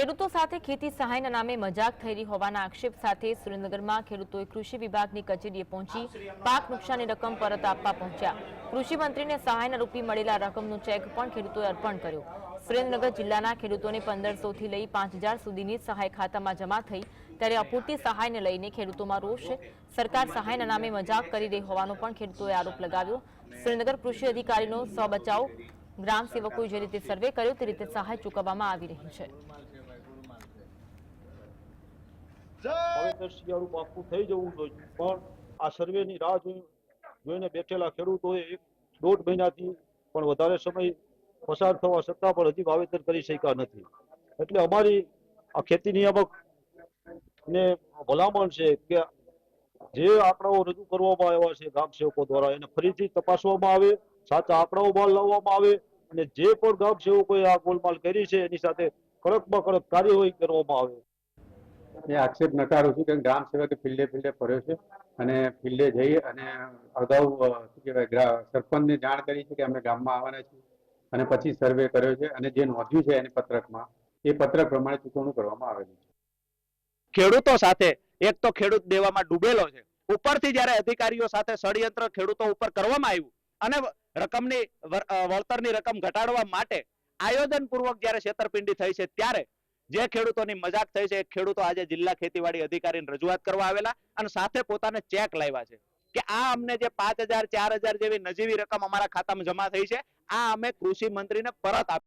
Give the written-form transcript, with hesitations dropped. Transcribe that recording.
ખેડૂતો સાથે ખેતી સહાયના નામે મજાક થઈ રહી હોવાના આક્ષેપ સાથે સુરેન્દ્રનગરમાં ખેડૂતોએ કૃષિ વિભાગની કચેરીએ પહોંચી પાક નુકસાની રકમ પરત આપવા પહોંચ્યા। કૃષિ મંત્રીને સહાયના રૂપે મળેલા રકમનું ચેક પણ ખેડૂતોએ અર્પણ કર્યો। સુરેન્દ્રનગર જિલ્લાના ખેડૂતોને 1500 થી લઈ 5000 સુધીની સહાય ખાતામાં જમા થઈ, ત્યારે અપૂરતી સહાયને લઈને ખેડૂતોમાં રોષ છે। સરકાર સહાયના નામે મજાક કરી રહી હોવાનો પણ ખેડૂતોએ આરોપ લગાવ્યો। સુરેન્દ્રનગર કૃષિ અધિકારીનો સ્વબચાવ ગ્રામ સેવકોએ જે રીતે સર્વે કર્યો તે રીતે સહાય ચૂકવવામાં આવી રહી છે। શિયાળુ પાકું થઈ જવું જોઈએ, પણ આ સર્વેની રાહ જોઈને બેઠેલા ખેડૂતોએ 1.5 મહિનાથી પણ વધારે સમય પસાર થવા છતાં પણ હજી વાવેતર કરી શક્યા નથી। એટલે અમારી આ ખેતી નિયામક ને ભલામણ છે કે જે આંકડાઓ રજૂ કરવામાં આવ્યા છે ગામ સેવકો દ્વારા એને ફરીથી તપાસવામાં આવે, સાચા આંકડાઓ બહાર લાવવામાં આવે અને જે પણ ગામ સેવકોએ આ ગોલમાલ કરી છે એની સાથે કડકમાં કડક કાર્યવાહી કરવામાં આવે। એ આક્ષેપ નકારું છું કે ગ્રામ સેવકે ફિલ્ડે ફર્યો છે અને ફિલ્ડે જઈ અને અગાઉ શું કહેવાય સરપંચને જાણ કરી છે કે અમે ગામમાં આવવાના છીએ અને પછી સર્વે કર્યો છે અને જે નોંધ્યું છે એની પત્રકમાં એ પત્રક પ્રમાણે ચૂકવણું કરવામાં આવેલું છે। ખેડૂતો સાથે એક તો ખેડૂત દેવામાં ડૂબેલો છે, ઉપરથી જ્યારે અધિકારીઓ સાથે ષડયંત્ર ખેડૂતો ઉપર કરવામાં આવ્યું અને રકમની વળતરની રકમ ઘટાડવા માટે આયોજનપૂર્વક જ્યારે છેતરપિંડી થઈ છે, ત્યારે જે ખેડૂતોની મજાક થઈ છે, ખેડૂતો આજે જિલ્લા ખેતીવાડી અધિકારીને રજૂઆત કરવા આવેલા અને સાથે પોતાને ચેક લાવ્યા છે કે આ અમને જે 5000 4000 જેવી નજીવી રકમ અમારા ખાતામાં જમા થઈ છે, આ અમે કૃષિ મંત્રીને પરત આપી।